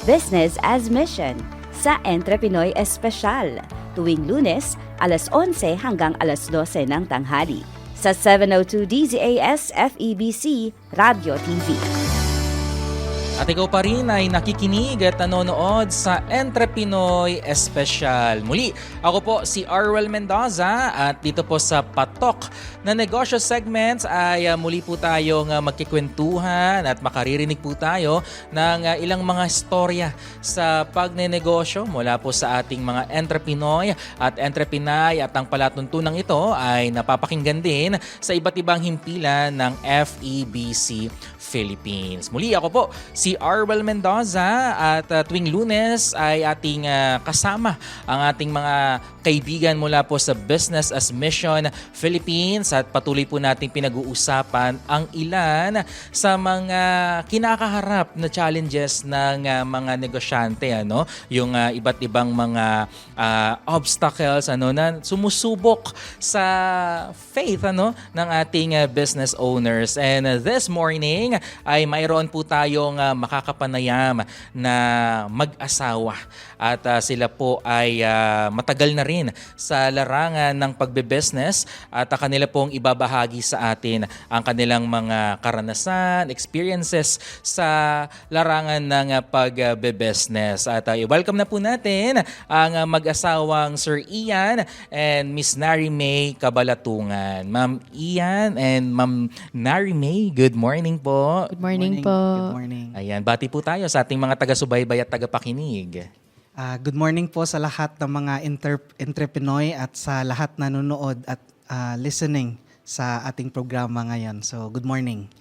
Business as Mission sa Entrepinoy Espesyal tuwing Lunes, alas 11 hanggang alas 12 ng tanghali sa 702 DZAS FEBC Radio TV. At ikaw pa rin ay nakikinig at nanonood sa Entrepinoy Espesyal. Muli, ako po si Arwel Mendoza at dito po sa Patok na Negosyo Segments ay muli po tayong magkikwentuhan at makaririnig po tayo ng ilang mga istorya sa pagnenegosyo mula po sa ating mga Entrepinoy at Entrepinay at ang palatuntunang ito ay napapakinggan din sa iba't ibang himpilan ng FEBC Philippines. Muli ako po si Arwel Mendoza at tuwing Lunes ay ating kasama ang ating mga kaibigan mula po sa Business as Mission Philippines at patuloy po nating pinag-uusapan ang ilan sa mga kinakaharap na challenges ng mga negosyante, yung iba't ibang mga obstacles na sumusubok sa faith ng ating business owners. And this morning ay mayroon po tayong makakapanayam na mag-asawa at sila po ay matagal na rin sa larangan ng pagbe-business at kanila pong ibabahagi sa atin ang kanilang mga karanasan, experiences sa larangan ng pagbe-business. At welcome na po natin ang mag-asawang Sir Ian and Miss Nari May Kabalatungan. Ma'am Ian and Ma'am Nari May, good morning po. Good morning po. Good morning. Ayan, bati po tayo sa ating mga taga-subaybay at taga-pakinig. Good morning po sa lahat ng mga entrepreneur at sa lahat na nanonood at listening sa ating programa ngayon. So, good morning.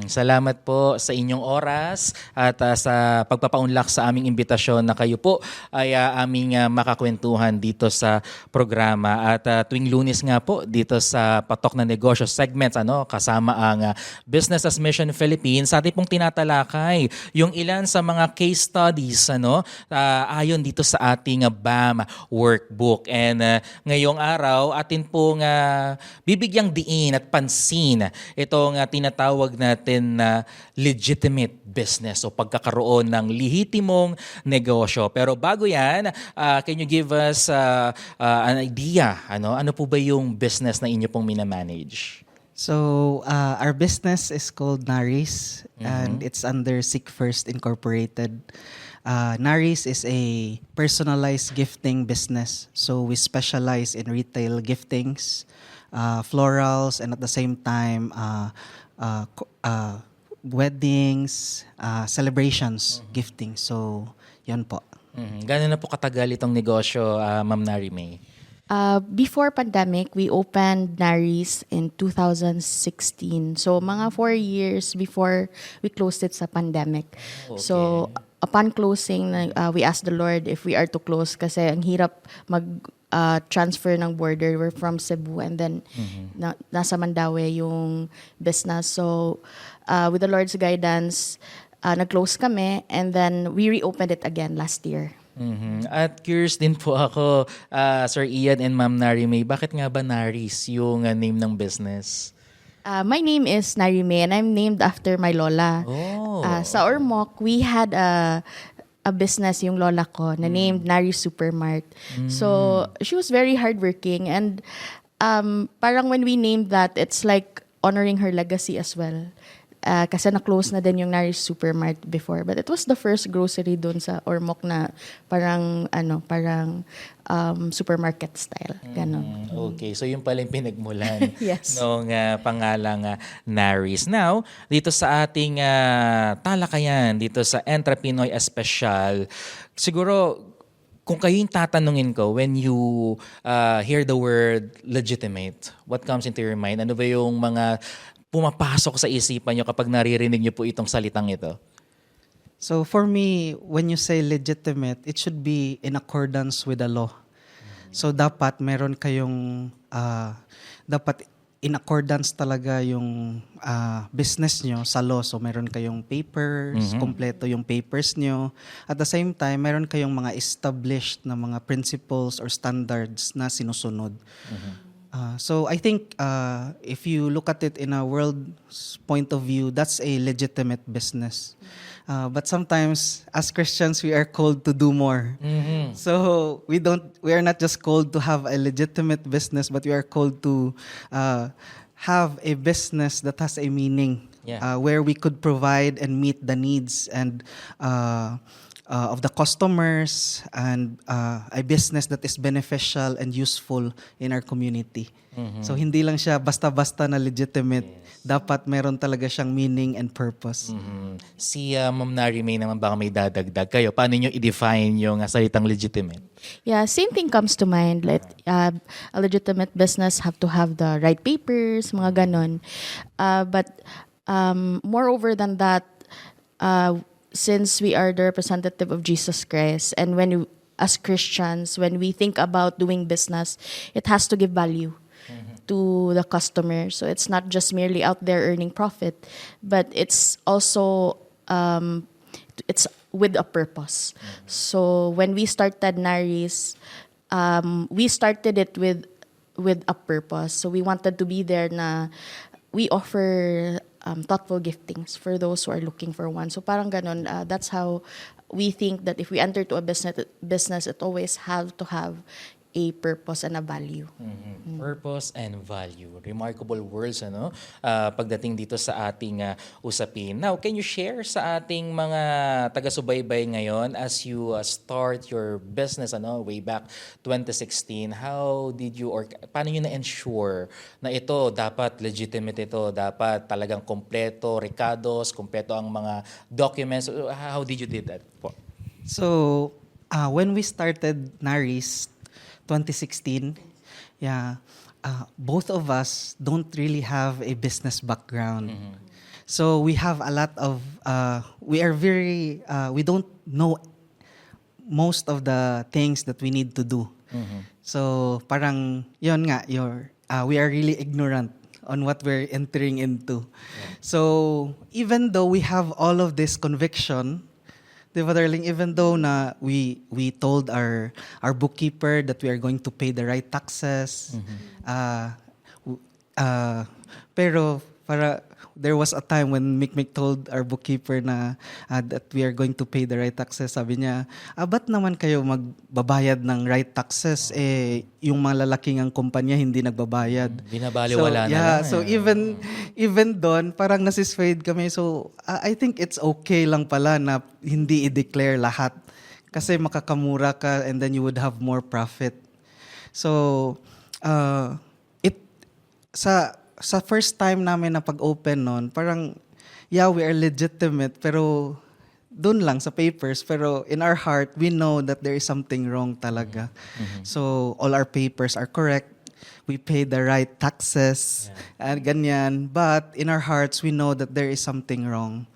Salamat po sa inyong oras at sa pagpapaunlak sa aming imbitasyon na kayo po ay aming makakwentuhan dito sa programa. At tuwing Lunes nga po dito sa Patok na Negosyo Segments, kasama ang Business as Mission Philippines, ating pong tinatalakay yung ilan sa mga case studies ayon dito sa ating BAM workbook. And ngayong araw, atin pong bibigyang diin at pansin itong tinatawag natin na legitimate business o pagkakaroon ng lehitimong negosyo. Pero bago yan, can you give us an idea? Ano po ba yung business na inyo pong minamanage? So, our business is called Naris and it's under Seek First Incorporated. Naris is a personalized gifting business. So, we specialize in retail giftings, florals, and at the same time, weddings, celebrations, gifting. So, yun po. Gano'n na po katagal itong negosyo, Ma'am Nari May? Before pandemic, we opened Naris in 2016. So, mga 4 years before we closed it sa pandemic. Okay. So, upon closing, we asked the Lord if we are to close kasi ang hirap transfer ng border. We're from Cebu and then nasa Mandaue yung business. So, with the Lord's guidance, nag-close kami and then we reopened it again last year. At curious din po ako, Sir Ian and Ma'am Nari May, bakit nga ba Naris yung name ng business? My name is Nari May and I'm named after my lola. Oh. Sa Ormoc, we had a business yung lola ko na named Nari Supermart. So, she was very hardworking and parang when we named that, it's like honoring her legacy as well. Kasi na-close na din yung Nari Supermart before. But it was the first grocery doon sa Ormoc na parang supermarket style. Ganon. Okay, so yung pala yung pinagmulan Yes. nung pangalang Naris. Now, dito sa ating talakayan, dito sa Entrepinoy Espesyal, siguro kung kayo yung tatanungin ko, when you hear the word legitimate, what comes into your mind? Ano ba yung mga pumapasok sa isipan nyo kapag naririnig nyo po itong salitang ito? So, for me, when you say legitimate, it should be in accordance with the law. So, dapat meron kayong, dapat in accordance talaga yung business nyo sa law. So, meron kayong papers, kompleto yung papers nyo. At the same time, meron kayong mga established na mga principles or standards na sinusunod. So I think if you look at it in a world's point of view, that's a legitimate business. But sometimes, as Christians, we are called to do more. Mhm. So we are not just called to have a legitimate business, but we are called to have a business that has a meaning, Yeah. where we could provide and meet the needs and of the customers, and a business that is beneficial and useful in our community. So hindi lang siya basta-basta na legitimate. Dapat meron talaga siyang meaning and purpose. Mhm. Si Ma'am Nari May naman baka may dadagdag kayo. Paano nyo i-define yung salitang legitimate? Yeah, same thing comes to mind. Like, a legitimate business have to have the right papers, mga ganon. But moreover than that, since we are the representative of Jesus Christ, and as Christians, when we think about doing business, it has to give value to the customer. So it's not just merely out there earning profit, but it's also it's with a purpose. So when we started Naris, we started it with a purpose. So we wanted to be there na we offer thoughtful giftings for those who are looking for one. So parang ganon, that's how we think that if we enter to a business, it always have to have a purpose and a value. Purpose and value. Remarkable words, ano? Pagdating dito sa ating usapin. Now, can you share sa ating mga taga-subaybay ngayon as you start your business, way back 2016, how did you, or paano nyo na-ensure na ito, dapat legitimate ito, dapat talagang kompleto, recados, kompleto ang mga documents? How did you did that po? So, when we started Naris 2016, both of us don't really have a business background. So we have a lot of, we don't know most of the things that we need to do. So parang, yun nga, we are really ignorant on what we're entering into. So even though we have all of this conviction, diba, darling, even though na we told our bookkeeper that we are going to pay the right taxes, pero there was a time when Mikmik told our bookkeeper na that we are going to pay the right taxes. Sabi niya, ba't naman kayo magbabayad ng right taxes? Yung mga lalaking ang kumpanya hindi nagbabayad. Binabaliwala na lang. So even doon, parang nasiswayed kami. So I think it's okay lang pala na hindi i-declare lahat. Kasi makakamura ka and then you would have more profit. So, sa first time namin na pag-open noon, parang, we are legitimate, pero dun lang sa papers. Pero in our heart, we know that there is something wrong talaga. So, all our papers are correct. We pay the right taxes, and ganyan. But in our hearts, we know that there is something wrong.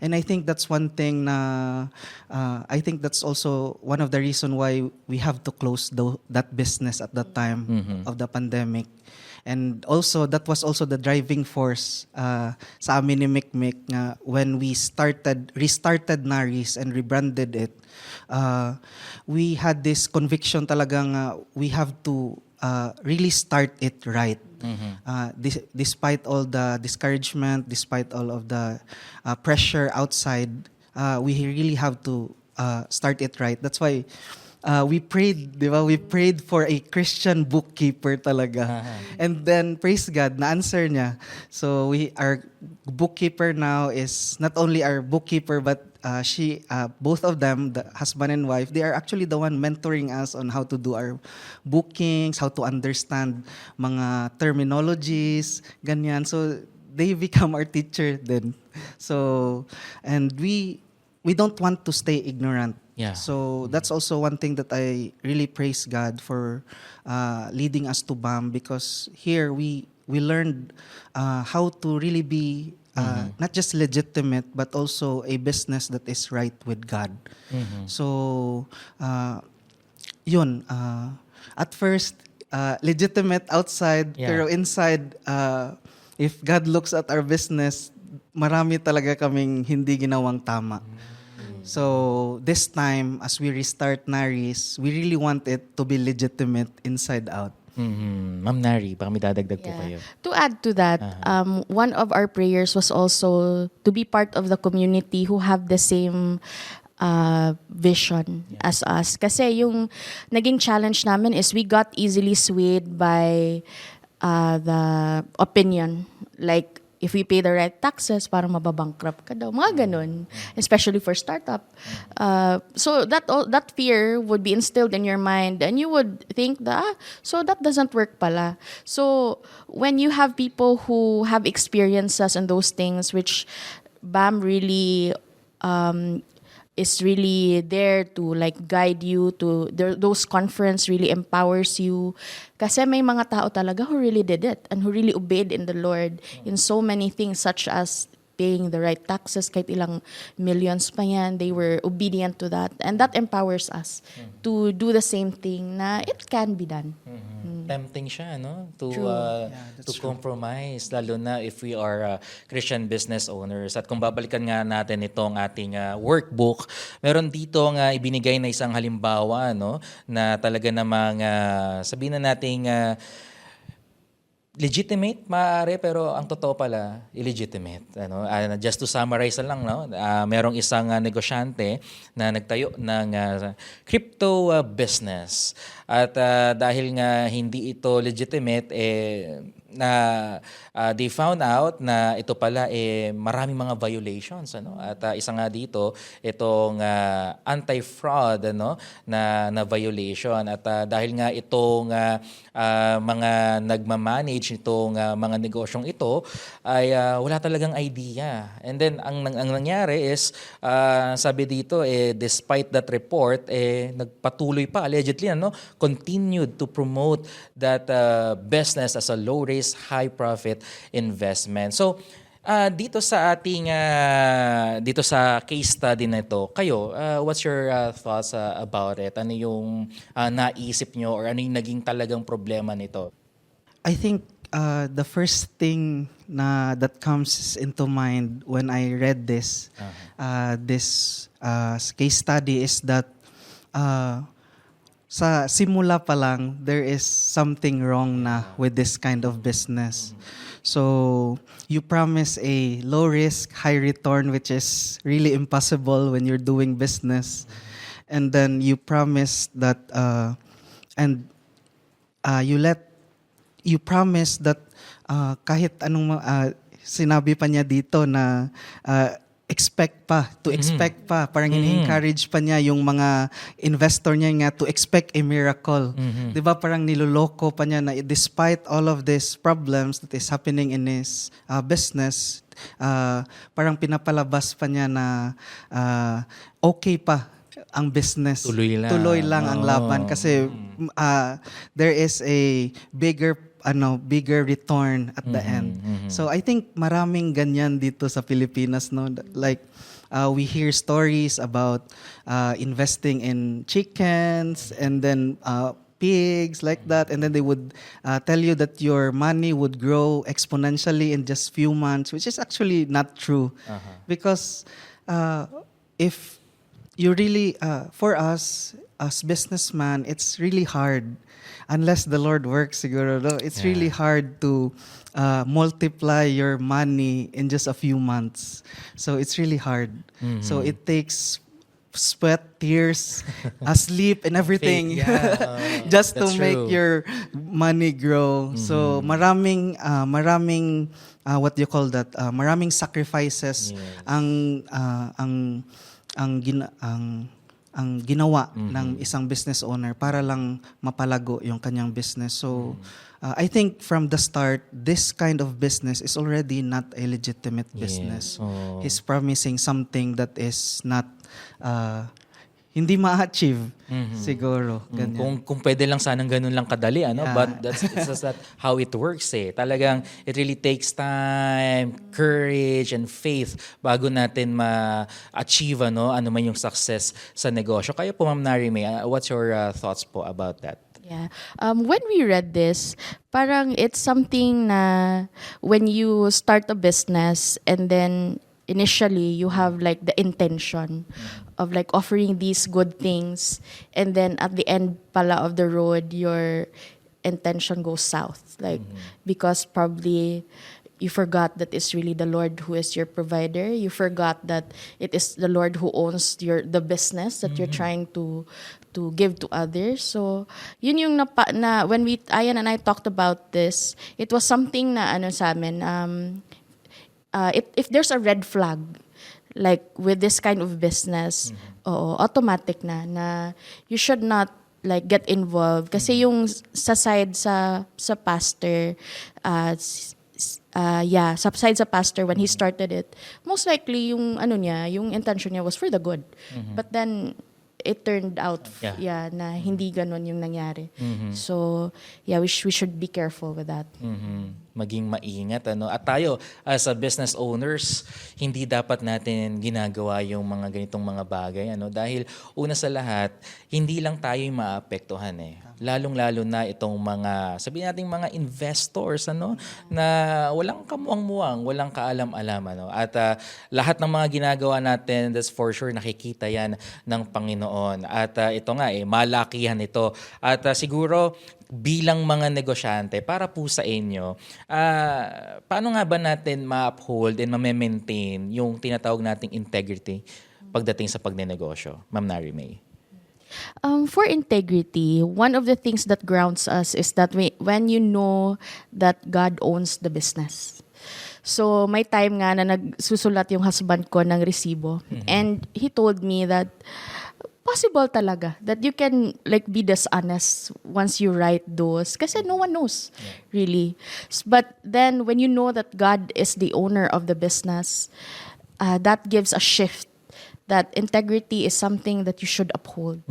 And I think that's one thing na, I think that's also one of the reason why we have to close that business at that time of the pandemic. And also, that was also the driving force sa amin ni Mikmik nga when we restarted Naris and rebranded it. We had this conviction talagang we have to really start it right. Despite all the discouragement, despite all of the pressure outside, we really have to start it right. That's why we prayed, di ba? We prayed for a Christian bookkeeper talaga. And then, praise God, na-answer niya. So, our bookkeeper now is not only our bookkeeper, but both of them, the husband and wife, they are actually the one mentoring us on how to do our bookings, how to understand mga terminologies, ganyan. So, they become our teacher then. So, and we don't want to stay ignorant. Yeah. So that's also one thing that I really praise God for leading us to BAM, because here we learned how to really be not just legitimate but also a business that is right with God. So yun, at first legitimate outside, pero inside, if God looks at our business, marami talaga kaming hindi ginawang tama. So this time, as we restart Naris, we really want it to be legitimate inside out. Ma'am Nari, baka may dadagdag po Yeah. kayo. To add to that, one of our prayers was also to be part of the community who have the same vision as us. Kasi yung naging challenge namin is we got easily swayed by the opinion. Like, if we pay the right taxes, parang mababankrupt ka daw. Mga ganun. Especially for startup. So that fear would be instilled in your mind and you would think that, so that doesn't work pala. So when you have people who have experiences in those things, which BAM really is really there to like guide you to those conference really empowers you kasi may mga tao talaga who really did it and who really obeyed in the Lord in so many things such as paying the right taxes kahit ilang millions pa yan, they were obedient to that and that empowers us to do the same thing na it can be done. Tempting siya, no? To True. to compromise, lalo na if we are Christian business owners. At kung babalikan nga natin itong ating workbook, meron dito nga ibinigay na isang halimbawa, no? Na talaga namang sabihin na nating legitimate, maaari, pero ang totoo pala, illegitimate. Ano? Just to summarize na lang, no? Merong isang negosyante na nagtayo ng crypto business. At dahil nga hindi ito legitimate, they found out na ito pala maraming mga violations, ano? At isa nga dito itong anti-fraud, ano, na violation. At dahil nga itong mga nagmamanage itong mga negosyong ito ay wala talagang idea. And then ang nangyari is sabi dito despite that report nagpatuloy pa allegedly, ano, continued to promote that business as a low risk, high profit investment. So, dito sa ating dito sa case study na ito, kayo, what's your thoughts about it? Ano yung naisip nyo or ano yung naging talagang problema nito? I think the first thing that comes into mind when I read this case study is that sa simula pa lang, there is something wrong na with this kind of business. So, you promise a low risk, high return, which is really impossible when you're doing business. And then you promise that, you promise that kahit anong sinabi pa niya dito na expect pa. Parang in-encourage pa niya yung mga investor niya nga to expect a miracle. Di ba parang niloloko pa niya na despite all of these problems that is happening in his business, parang pinapalabas pa niya na okay pa ang business. Tuloy lang ang laban kasi there is a bigger return at the end. So I think maraming ganyan dito sa Pilipinas, no? Like we hear stories about investing in chickens and then pigs like that, and then they would tell you that your money would grow exponentially in just few months, which is actually not true. Because if you really for us as businessman, it's really hard. Unless the Lord works, siguro, no? It's really hard to multiply your money in just a few months. So it's really hard. So it takes sweat, tears, sleep, and everything just to make your money grow. So maraming what do you call that? Maraming sacrifices ang ginawa ng isang business owner para lang mapalago yung kanyang business. So, I think from the start, this kind of business is already not a legitimate business. He's promising something that is not hindi ma-achieve siguro. Ganyan. Kung pwede lang sanang ganun lang kadali, ano? But that's not how it works Talagang it really takes time, courage, and faith bago natin ma-achieve ano man yung success sa negosyo. Kayo po, Ma'am Nari May, what's your thoughts po about that? Yeah. When we read this, parang it's something na when you start a business and then initially you have like the intention of like offering these good things, and then at the end pala of the road you're intention goes south, like because probably you forgot that it's really the Lord who is your provider. You forgot that it is the Lord who owns the business that you're trying to give to others. So yun yung na when Ayan and I talked about this, it was something na ano sa amin, if there's a red flag like with this kind of business, oo, automatic na you should not like get involved kasi yung sa side sa pastor sa side sa pastor when he started it, most likely yung yung intention niya was for the good. But then it turned out na hindi ganon yung nangyari. So we should be careful with that. Maging maingat at tayo as a business owners, hindi dapat natin ginagawa yung mga ganitong mga bagay dahil una sa lahat, hindi lang tayo yung maapektuhan lalong-lalo na itong mga sabihin nating mga investors na walang kamuang-muang, walang kaalam-alam at lahat ng mga ginagawa natin, that's for sure nakikita yan ng Panginoon at ito nga malakihan ito at siguro bilang mga negosyante, para po sa inyo, paano nga ba natin ma-uphold and ma-maintain yung tinatawag nating integrity pagdating sa pagnenegosyo? Ma'am Nari May. For integrity, one of the things that grounds us is that when you know that God owns the business. So, may time nga na nagsusulat yung husband ko ng resibo. And he told me that possible talaga that you can like be dishonest once you write those kasi no one knows really. But then when you know that God is the owner of the business, that gives a shift that integrity is something that you should uphold.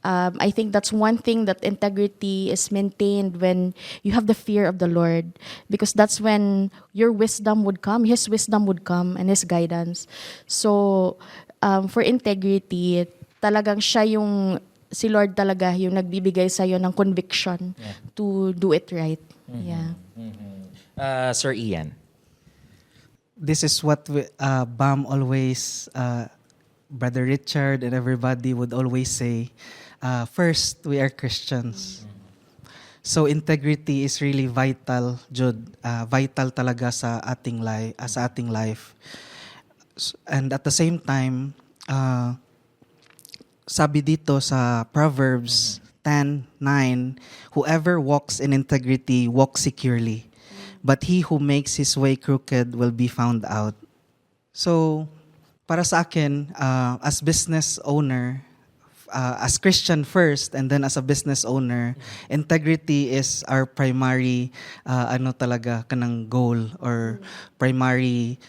I think that's one thing that integrity is maintained when you have the fear of the Lord, because that's when your wisdom would come, His wisdom would come, and His guidance. So for integrity, talagang siya si Lord talaga yung nagbibigay sa'yo ng conviction to do it right. Sir Ian. This is what Bam always, Brother Richard and everybody would always say. First, we are Christians. So integrity is really vital, Jude. Vital talaga sa ating life. And at the same time, sabi dito sa Proverbs 10:9, whoever walks in integrity walks securely, but he who makes his way crooked will be found out. So, para sa akin, as business owner, as Christian first, and then as a business owner, integrity is our primary, talaga kanang goal or primary,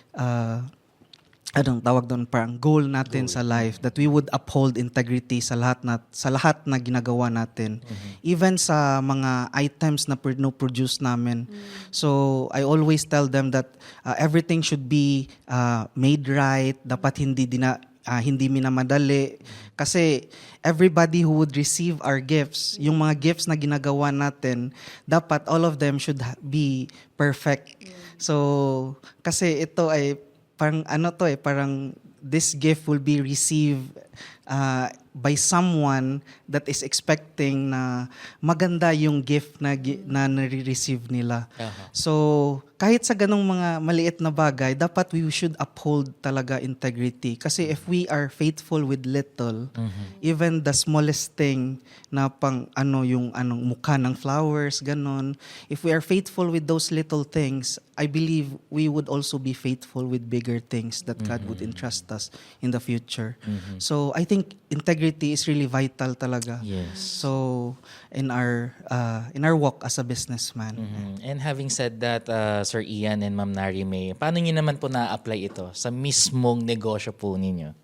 anong tawag doon, parang goal natin sa life, that we would uphold integrity sa lahat na ginagawa natin, even sa mga items na produce namin. So I always tell them that everything should be made right, dapat hindi minamadali, kasi everybody who would receive our gifts, yung mga gifts na ginagawa natin, dapat all of them should be perfect. So kasi ito ay parang parang this gift will be received by someone that is expecting na maganda yung gift na nare-receive nila. So, kahit sa ganong mga maliit na bagay, dapat we should uphold talaga integrity. Kasi if we are faithful with little, even the smallest thing na yung mukha ng flowers, ganon, if we are faithful with those little things, I believe we would also be faithful with bigger things that God would entrust us in the future. So, I think integrity is really vital talaga. Yes. So in our walk as a businessman. And having said that, Sir Ian and Ma'am Nari May, paano niyo naman po na-apply ito sa mismong negosyo po ninyo?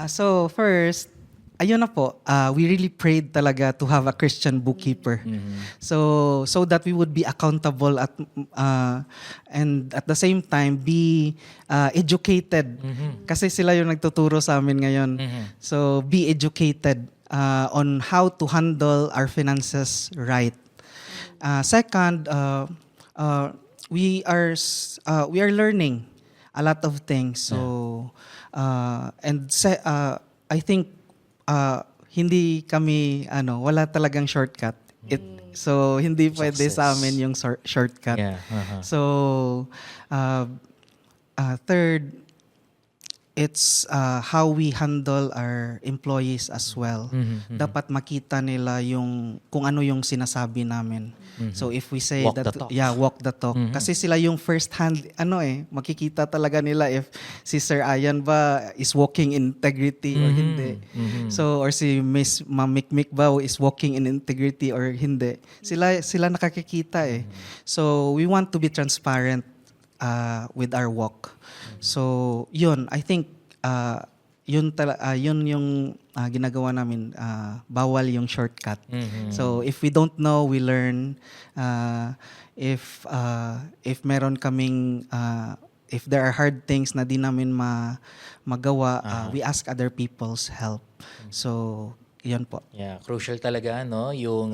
So first, ayun na po, we really prayed talaga to have a Christian bookkeeper. So that we would be accountable and at the same time be educated. Kasi sila yung nagtuturo sa amin ngayon. So be educated on how to handle our finances right. Second, we are learning a lot of things. So I think hindi kami wala talagang shortcut. So, hindi pwede sa Success. amin yung shortcut. Yeah. Uh-huh. So, third, it's how we handle our employees as well. Dapat makita nila yung kung ano yung sinasabi namin. So if we say Walk that the talk. walk the talk. Kasi sila yung first hand makikita talaga nila if si Sir Ayan ba is walking in integrity or hindi. So or si Miss Ma'am Mikmik ba is walking in integrity or hindi. Sila nakakikita eh. So we want to be transparent with our walk. So, yun, I think yun yung ginagawa namin, bawal yung shortcut. So, if we don't know, we learn. If meron kaming if there are hard things na di namin magawa, we ask other people's help. So, yun po. Yeah, crucial talaga yung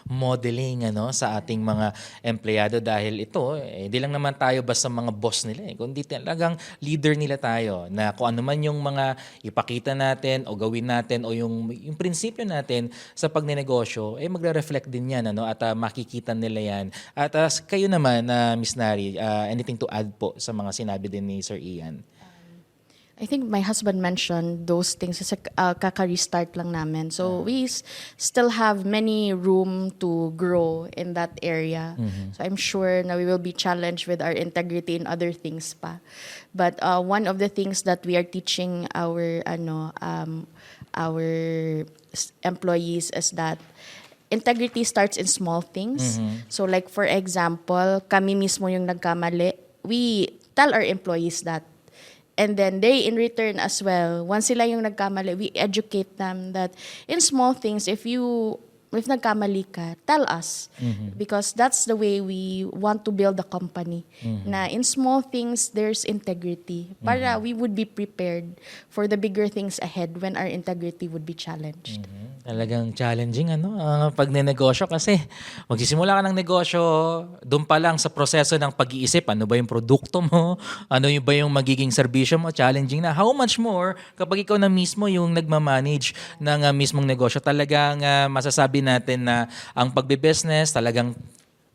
modeling sa ating mga empleyado dahil ito hindi lang naman tayo basta mga boss nila kundi talagang leader nila tayo na kung ano man yung mga ipakita natin o gawin natin o yung prinsipyo natin sa pagnenegosyo magre-reflect din yan at makikita nila yan. At kayo naman Miss Nari, anything to add po sa mga sinabi din ni Sir Ian? I think my husband mentioned those things kasi kaka-restart lang namin. So we still have many room to grow in that area. So I'm sure na we will be challenged with our integrity in other things pa. But one of the things that we are teaching our employees is that integrity starts in small things. So like for example, kami mismo yung nagkamali. We tell our employees that. And then they in return as well, once sila yung nagkamali, we educate them that in small things, if nagkamali ka, tell us. Because that's the way we want to build a company. Na in small things, there's integrity. Para we would be prepared for the bigger things ahead when our integrity would be challenged. Talagang challenging ang pagnenegosyo kasi magsisimula ka ng negosyo, doon pa lang sa proseso ng pag-iisip, ano ba yung produkto mo, ano ba yung magiging serbisyo mo, challenging na. How much more kapag ikaw na mismo yung nagmamanage ng mismong negosyo, talagang masasabi natin na ang pagbe-business talagang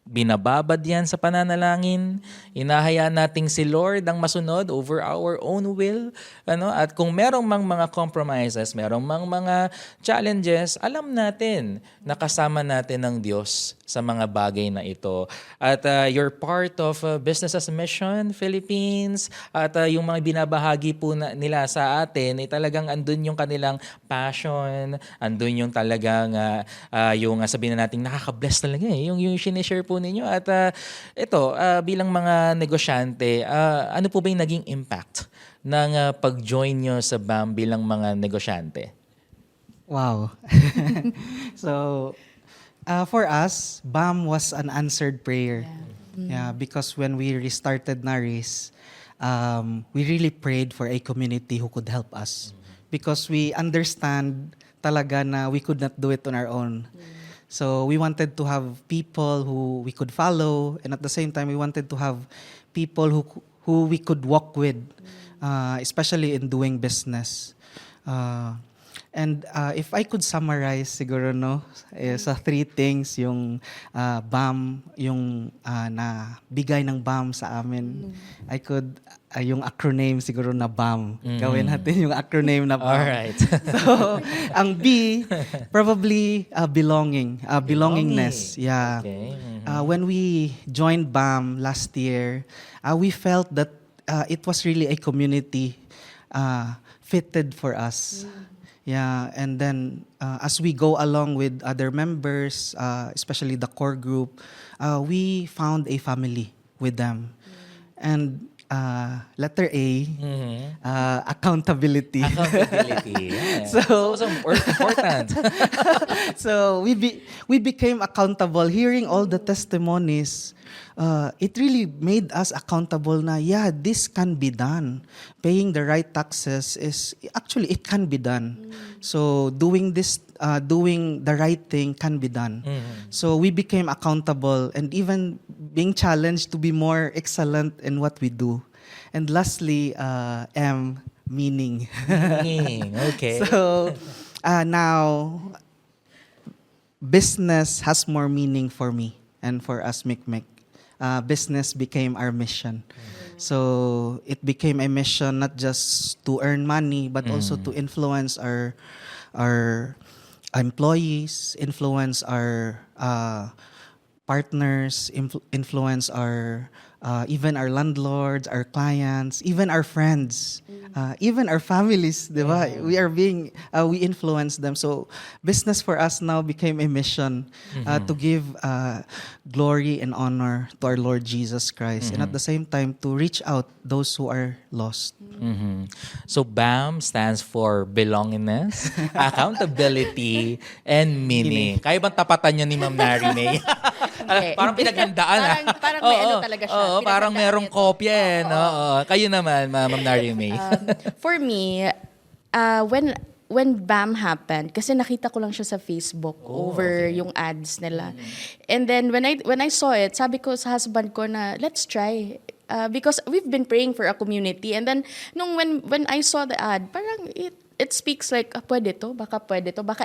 binababad yan sa pananalangin. Inahayaan nating si Lord ang masunod over our own will. At kung merong mga compromises, merong mga challenges, alam natin na kasama natin ng Diyos sa mga bagay na ito. At you're part of Business as a Mission Philippines. At yung mga binabahagi po nila sa atin, talagang andun yung kanilang passion, andun yung talagang yung sabihin na natin nakaka-bless talaga yung sinishare po ninyo. At ito, bilang mga negosyante, ano po ba yung naging impact ng pag-join nyo sa BAM bilang mga negosyante? Wow. So, for us, BAM was an answered prayer. Yeah, because when we restarted Naris, we really prayed for a community who could help us. Because we understand talaga na we could not do it on our own. So we wanted to have people who we could follow, and at the same time, we wanted to have people who we could walk with, especially in doing business. And if I could summarize siguro sa three things yung BAM, yung na bigay ng BAM sa amin. I could yung acronym siguro na BAM. Gawin natin yung acronym na BAM. All right. So, ang B probably belonging, belongingness. Yeah. Okay. When we joined BAM last year, we felt that it was really a community fitted for us. Yeah, and then as we go along with other members, especially the core group, we found a family with them. And letter A, accountability. Accountability. Yeah. So important. So we became accountable. Hearing all the testimonies, it really made us accountable na, this can be done. Paying the right taxes it can be done. So doing the right thing can be done. So we became accountable and even being challenged to be more excellent in what we do. And lastly, M, meaning. Okay. So now, business has more meaning for me and for us Mikmek. Business became our mission. So it became a mission not just to earn money but also to influence our employees, influence our partners, influence our even our landlords, our clients, even our friends, even our families, di ba? We influence them. So business for us now became a mission to give glory and honor to our Lord Jesus Christ, and at the same time to reach out those who are lost. So BAM stands for belongingness, accountability, and meaning. Kaya bang tapatan nyo ni Ma'am Nary May? Okay. Parang pinaghandaan. Parang may ano talaga siya. Oo, parang Pinaghandaan merong ito. kopya eh. No? Oo. Kayo naman, Ma'am Nary May. For me, when BAM happened, kasi nakita ko lang siya sa Facebook over yung ads nila. And then when I saw it, sabi ko sa husband ko na let's try. Because we've been praying for a community, and then when I saw the ad, parang it speaks like pwede to, baka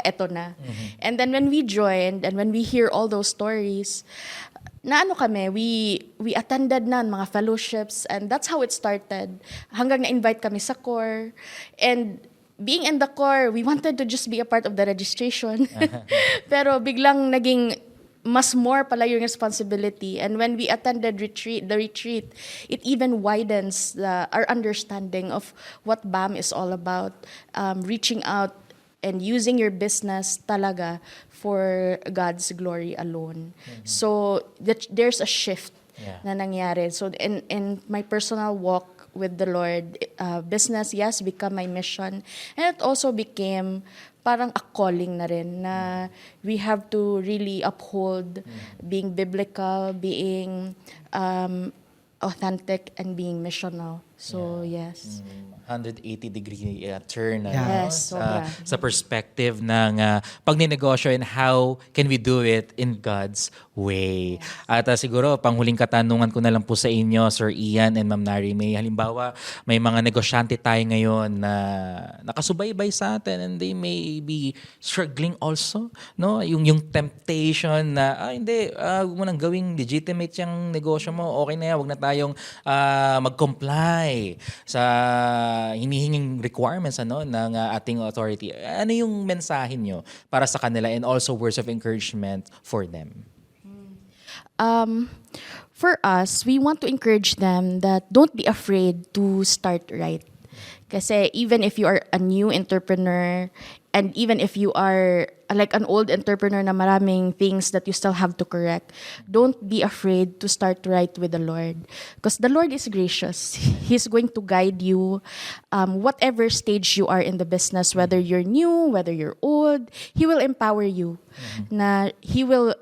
eto na. And then when we joined and when we hear all those stories, na ano kami, we attended na mga fellowships, and that's how it started. Hanggang na-invite kami sa core, and being in the core, we wanted to just be a part of the registration. Pero biglang naging mas more pala yung responsibility. And when we attended the retreat, it even widens our understanding of what BAM is all about. Reaching out and using your business talaga for God's glory alone. So there's a shift na nangyari. So in my personal walk with the Lord, business, yes, become my mission. And it also became parang a calling na rin na we have to really uphold being biblical, being authentic, and being missional. So, yes. 180-degree turn na, Yes, sobra. sa perspective ng pagninegosyo and how can we do it in God's way. At siguro, panghuling katanungan ko na lang po sa inyo, Sir Ian and Ma'am Nary May. Halimbawa, may mga negosyante tayo ngayon na nakasubaybay sa atin and they may be struggling also. No? Yung temptation na, hindi, huwag mo nang gawing legitimate yung negosyo mo. Okay na yan, huwag na tayong mag-comply sa hinihinging requirements ng ating authority. Ano yung mensahe nyo para sa kanila and also words of encouragement for them? For us, we want to encourage them that don't be afraid to start right. Kasi even if you are a new entrepreneur, and even if you are like an old entrepreneur na maraming things that you still have to correct, don't be afraid to start right with the Lord. Because the Lord is gracious. He's going to guide you. Whatever stage you are in the business, whether you're new, whether you're old, He will empower you. Na He will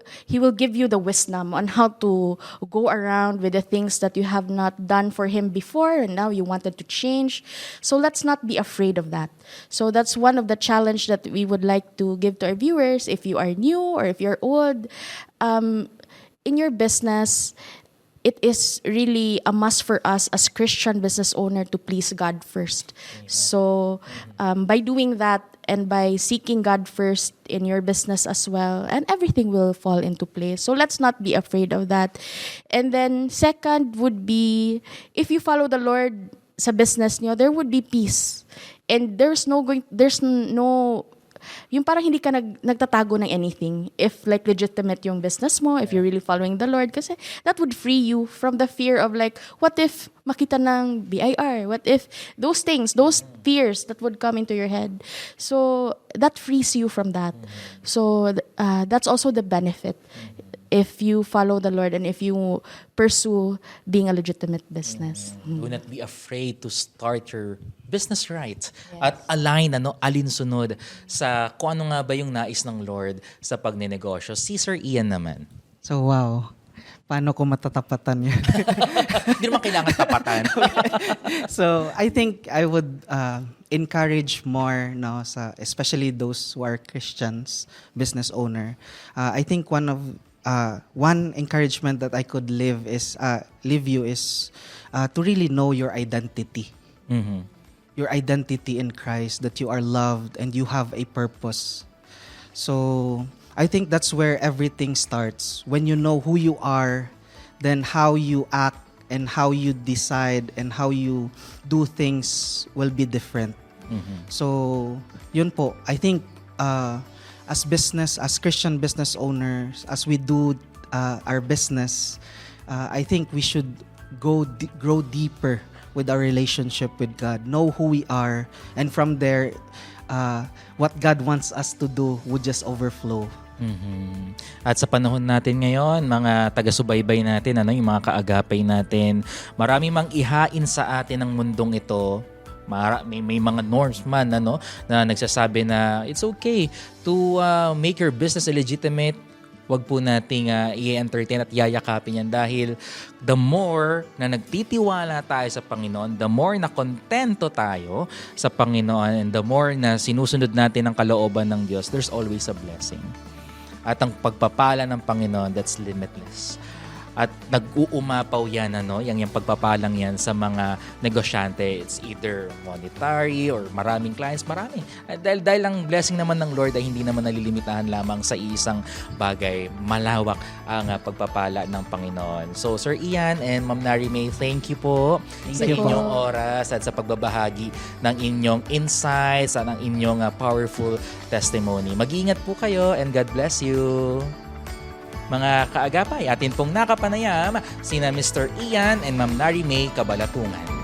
give you the wisdom on how to go around with the things that you have not done for Him before and now you wanted to change. So let's not be afraid of that. So that's one of the challenge that we would like to give to our viewers. If you are new or if you're old, in your business, it is really a must for us as Christian business owner to please God first. So by doing that and by seeking God first in your business as well, and everything will fall into place. So let's not be afraid of that. And then second would be, if you follow the Lord sa business niyo, there would be peace. And there's no yung parang hindi ka nagtatago ng anything if like legitimate yung business mo, if you're really following the Lord, kasi that would free you from the fear of like, what if makita ng BIR? What if those things, those fears that would come into your head? So that frees you from that. So that's also the benefit if you follow the Lord and if you pursue being a legitimate business. Do not be afraid to start your business right. At align, alinsunod sa kung ano nga ba yung nais ng Lord sa pagninegosyo. Si Sir Ian naman. So wow, paano ko matatapatan yun? Hindi naman kailangan tapatan. So I think I would encourage more, especially those who are Christians, business owner. I think one encouragement that I could leave you is to really know your identity. Your identity in Christ, that you are loved and you have a purpose. So I think that's where everything starts. When you know who you are, then how you act and how you decide and how you do things will be different. So, yun po. I think as Christian business owners, as we do our business, I think we should grow deeper with our relationship with God. Know who we are, and from there, what God wants us to do would just overflow. At sa panahon natin ngayon, mga taga-subaybay natin, yung mga kaagapay natin, marami mang ihain sa atin ng mundong ito. May mga norms man na nagsasabi na it's okay to make your business illegitimate. Wag po nating i-entertain at yayakapin yan dahil the more na nagtitiwala tayo sa Panginoon, the more na kontento tayo sa Panginoon, and the more na sinusunod natin ang kalooban ng Diyos, there's always a blessing. At ang pagpapala ng Panginoon, that's limitless. At nag-uumapaw yan, yung pagpapalang yan sa mga negosyante. It's either monetary or maraming clients, marami. Dahil ang blessing naman ng Lord ay hindi naman nalilimitahan lamang sa isang bagay. Malawak ang pagpapala ng Panginoon. So, Sir Ian and Ma'am Nari May, thank you po sa you po. inyong oras at sa pagbabahagi ng inyong insights at ng inyong powerful testimony. Mag-iingat po kayo and God bless you. Mga kaagapay, atin pong nakapanayam sina Mr. Ian and Ma'am Nari May Kabalatungan.